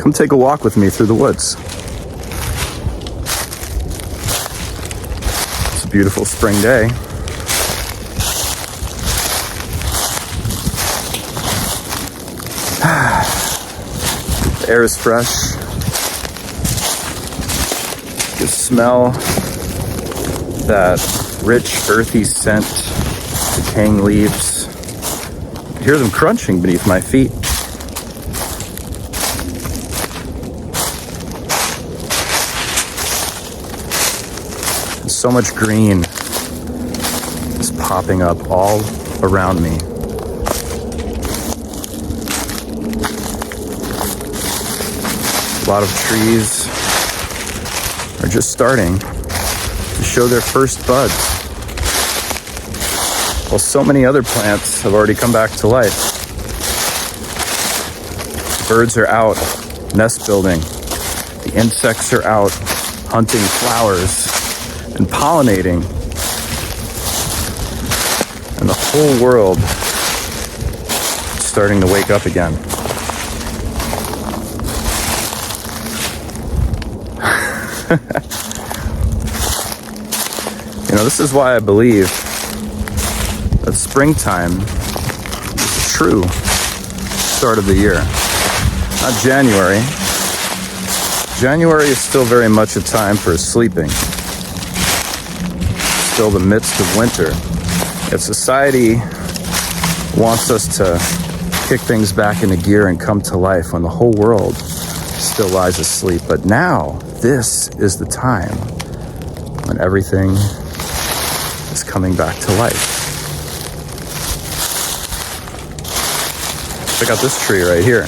Come take a walk with me through the woods. It's a beautiful spring day. The air is fresh. You can smell that rich, earthy scent, decaying leaves. I hear them crunching beneath my feet. And so much green is popping up all around me. A lot of trees are just starting to show their first buds, while so many other plants have already come back to life. Birds are out nest building. The insects are out hunting flowers and pollinating. And the whole world is starting to wake up again. This is why I believe that springtime is the true start of the year. Not January. January is still very much a time for sleeping. Still the midst of winter. Yet society wants us to kick things back into gear and come to life when the whole world still lies asleep. But now, this is the time when everything is coming back to life. Check out this tree right here.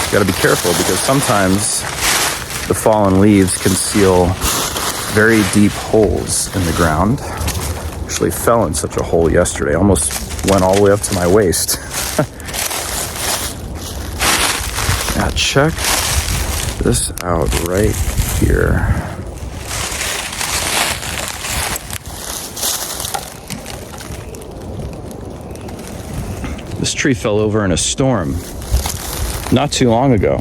You gotta be careful because sometimes the fallen leaves conceal very deep holes in the ground. Actually fell in such a hole yesterday, almost went all the way up to my waist. Now check this out right here. This tree fell over in a storm not too long ago.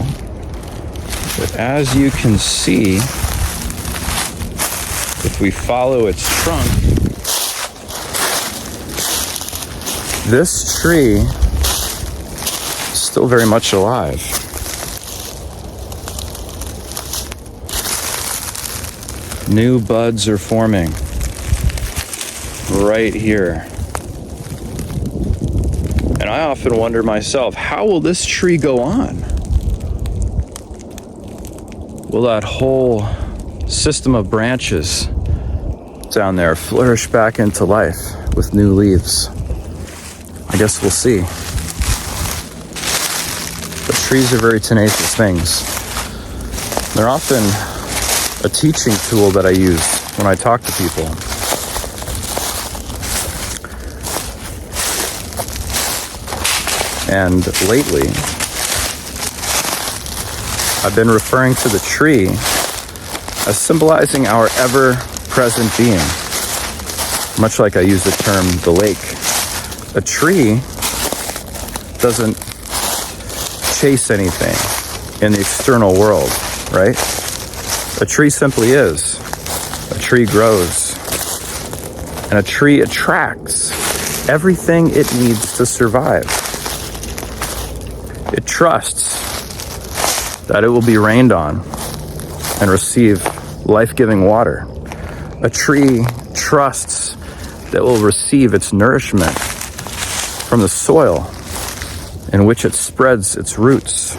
But as you can see, if we follow its trunk, this tree is still very much alive. New buds are forming right here. And I often wonder myself, how will this tree go on? Will that whole system of branches down there flourish back into life with new leaves? I guess we'll see. But trees are very tenacious things. They're often a teaching tool that I use when I talk to people. And lately, I've been referring to the tree as symbolizing our ever-present being, much like I use the term the lake. A tree doesn't chase anything in the external world, right? A tree simply is. A tree grows. And a tree attracts everything it needs to survive. It trusts that it will be rained on and receive life-giving water. A tree trusts that it will receive its nourishment from the soil in which it spreads its roots.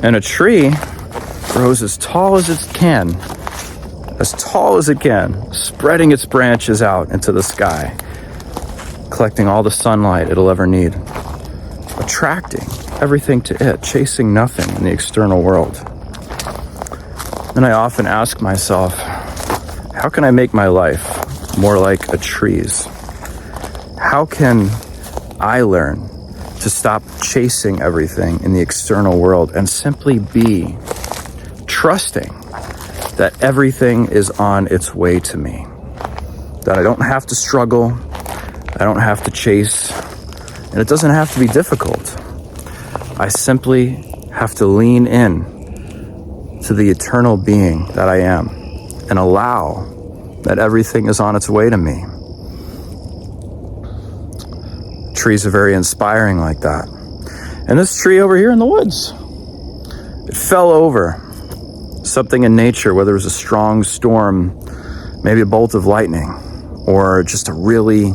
And a tree grows as tall as it can, spreading its branches out into the sky, collecting all the sunlight it'll ever need, attracting everything to it, chasing nothing in the external world. And I often ask myself, how can I make my life more like a tree's? How can I learn to stop chasing everything in the external world and simply be trusting that everything is on its way to me? That I don't have to struggle, I don't have to chase, and it doesn't have to be difficult. I simply have to lean in to the eternal being that I am and allow that everything is on its way to me. Trees are very inspiring like that. And this tree over here in the woods, it fell over. Something in nature, whether it was a strong storm, maybe a bolt of lightning, or just a really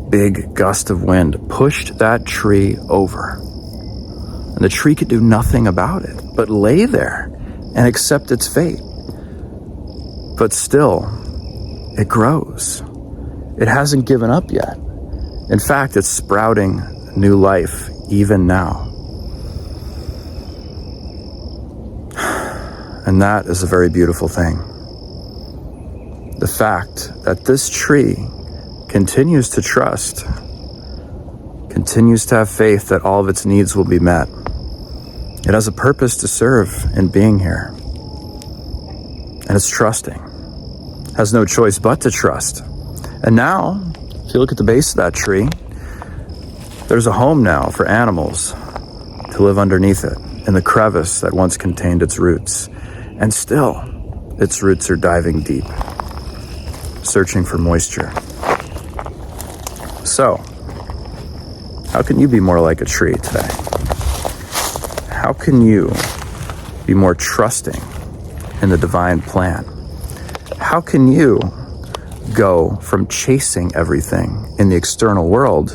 big gust of wind, pushed that tree over. And the tree could do nothing about it, but lay there and accept its fate. But still, it grows. It hasn't given up yet. In fact, it's sprouting new life even now. And that is a very beautiful thing. The fact that this tree continues to trust, continues to have faith that all of its needs will be met. It has a purpose to serve in being here. And it's trusting. Has no choice but to trust. And now, if you look at the base of that tree, there's a home now for animals to live underneath it, in the crevice that once contained its roots. And still, its roots are diving deep, searching for moisture. So, how can you be more like a tree today? How can you be more trusting in the divine plan? How can you go from chasing everything in the external world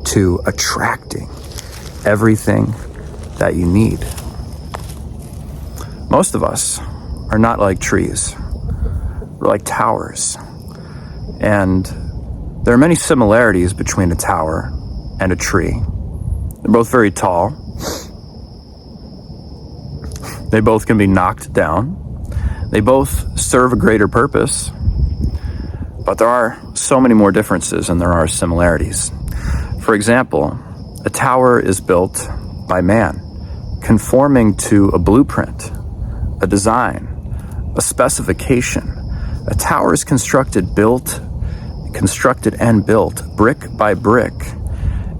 to attracting everything that you need? Most of us are not like trees. We're like towers. And there are many similarities between a tower and a tree. They're both very tall. They both can be knocked down. They both serve a greater purpose. But there are so many more differences than there are similarities. For example, a tower is built by man, conforming to a blueprint, a design, a specification. A tower is constructed and built brick by brick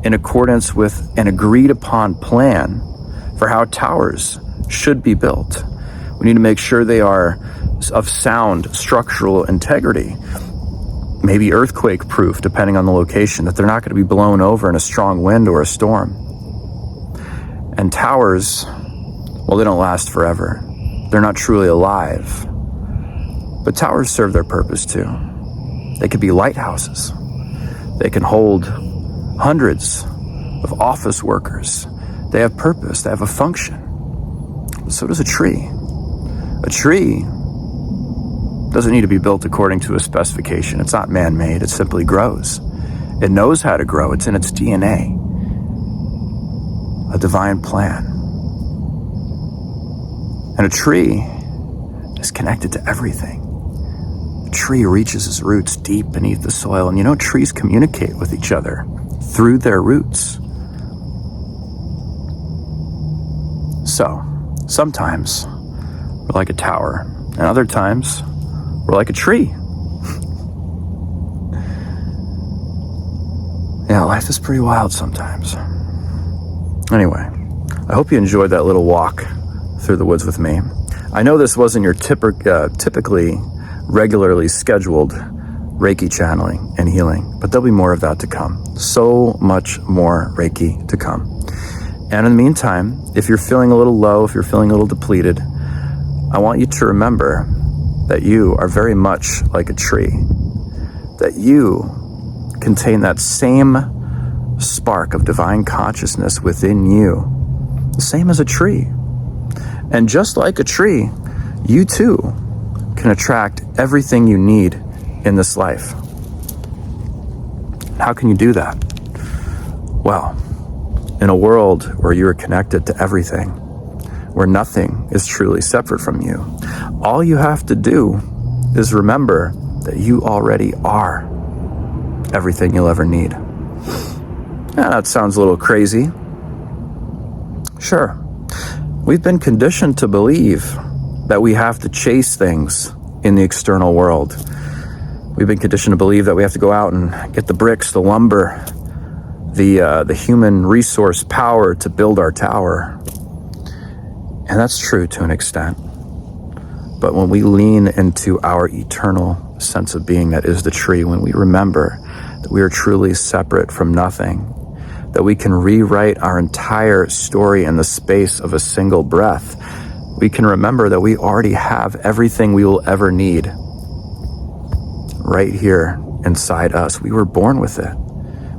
in accordance with an agreed upon plan for how towers should be built. We need to make sure they are of sound structural integrity, maybe earthquake proof depending on the location, that they're not going to be blown over in a strong wind or a storm. And towers, well, they don't last forever. They're not truly alive. But towers serve their purpose too. They could be lighthouses. They can hold hundreds of office workers. They have purpose. They have a function. So does a tree. A tree doesn't need to be built according to a specification. It's not man-made. It simply grows. It knows how to grow. It's in its DNA. A divine plan. And a tree is connected to everything. A tree reaches its roots deep beneath the soil. And you know, trees communicate with each other through their roots. So, sometimes we're like a tower, and other times we're like a tree. Yeah, life is pretty wild sometimes. Anyway, I hope you enjoyed that little walk through the woods with me. I know this wasn't your typically regularly scheduled Reiki channeling and healing, but there'll be more of that to come. So much more Reiki to come. And in the meantime, if you're feeling a little low, if you're feeling a little depleted, I want you to remember that you are very much like a tree, that you contain that same spark of divine consciousness within you, the same as a tree. And just like a tree, you too can attract everything you need in this life. How can you do that? Well, in a world where you are connected to everything, where nothing is truly separate from you, all you have to do is remember that you already are everything you'll ever need. Yeah, that sounds a little crazy. Sure. We've been conditioned to believe that we have to chase things in the external world. We've been conditioned to believe that we have to go out and get the bricks, the lumber, the human resource power to build our tower. And that's true to an extent. But when we lean into our eternal sense of being that is the tree, when we remember that we are truly separate from nothing, that we can rewrite our entire story in the space of a single breath, we can remember that we already have everything we will ever need right here inside us. We were born with it.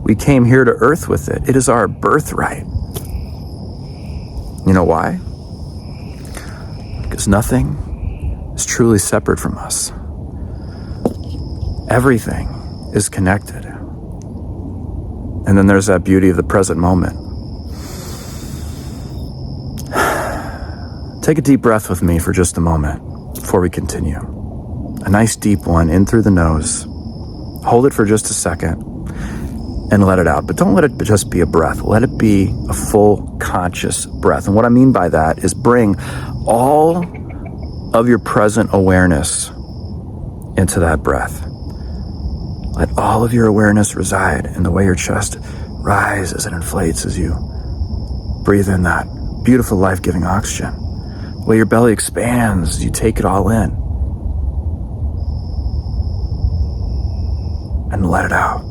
We came here to earth with it. It is our birthright. You know why? Because nothing is truly separate from us. Everything is connected. And then there's that beauty of the present moment. Take a deep breath with me for just a moment before we continue. A nice deep one in through the nose. Hold it for just a second and let it out. But don't let it just be a breath. Let it be a full conscious breath. And what I mean by that is bring all of your present awareness into that breath. Let all of your awareness reside in the way your chest rises and inflates as you breathe in that beautiful life-giving oxygen. The way your belly expands as you take it all in. And let it out.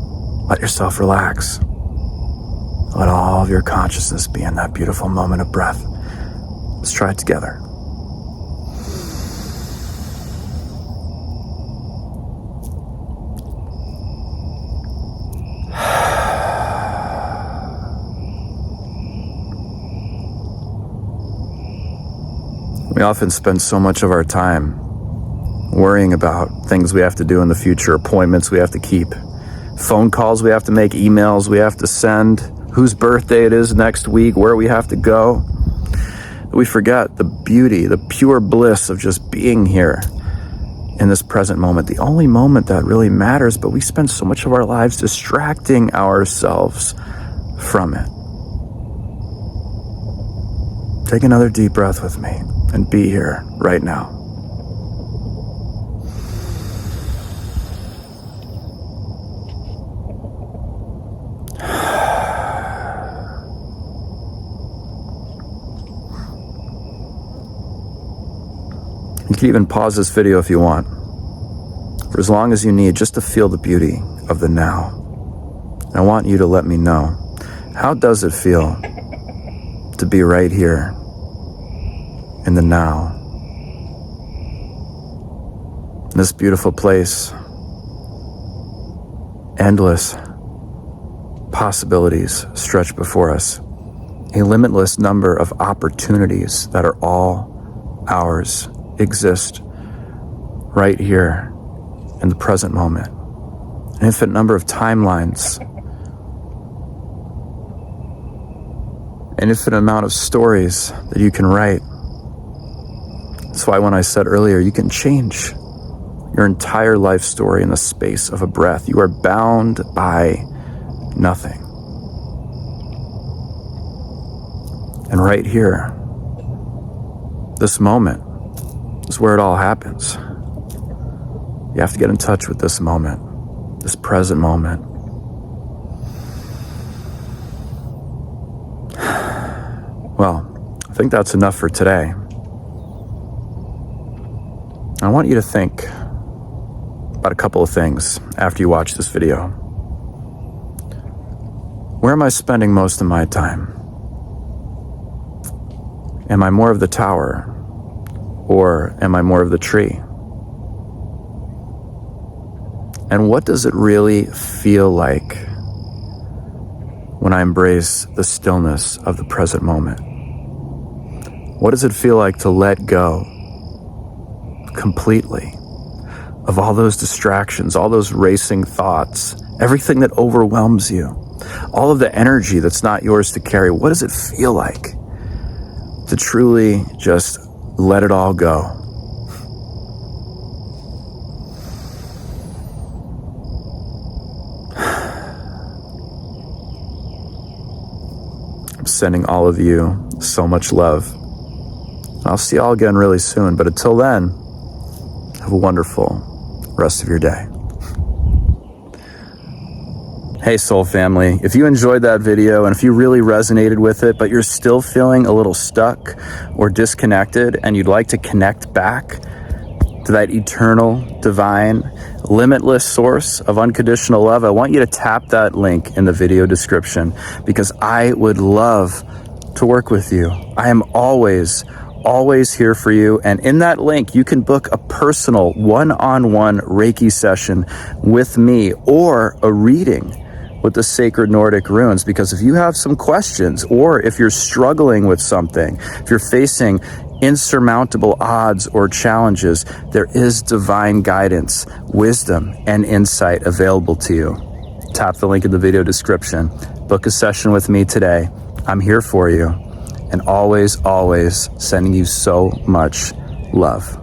Let yourself relax. Let all of your consciousness be in that beautiful moment of breath. Let's try it together. We often spend so much of our time worrying about things we have to do in the future, appointments we have to keep, phone calls we have to make, emails we have to send, whose birthday it is next week, where we have to go. We forget the beauty, the pure bliss of just being here in this present moment, the only moment that really matters, but we spend so much of our lives distracting ourselves from it. Take another deep breath with me and be here right now. You can even pause this video if you want, for as long as you need, just to feel the beauty of the now. I want you to let me know, how does it feel to be right here in the now? In this beautiful place, endless possibilities stretch before us, a limitless number of opportunities that are all ours exist right here in the present moment. An infinite number of timelines, an infinite amount of stories that you can write. That's why when I said earlier, you can change your entire life story in the space of a breath. You are bound by nothing. And right here, this moment is where it all happens. You have to get in touch with this moment, this present moment. Well, I think that's enough for today. I want you to think about a couple of things after you watch this video. Where am I spending most of my time? Am I more of the tower, or am I more of the tree? And what does it really feel like when I embrace the stillness of the present moment? What does it feel like to let go completely of all those distractions, all those racing thoughts, everything that overwhelms you, all of the energy that's not yours to carry? What does it feel like to truly just let it all go? I'm sending all of you so much love. I'll see you all again really soon, but until then, have a wonderful rest of your day. Hey, soul family, if you enjoyed that video and if you really resonated with it, but you're still feeling a little stuck or disconnected and you'd like to connect back to that eternal, divine, limitless source of unconditional love, I want you to tap that link in the video description because I would love to work with you. I am always here for you. And in that link, you can book a personal one-on-one Reiki session with me or a reading with the sacred Nordic runes, because if you have some questions or if you're struggling with something, if you're facing insurmountable odds or challenges, there is divine guidance, wisdom, and insight available to you. Tap the link in the video description. Book a session with me today. I'm here for you, and always sending you so much love.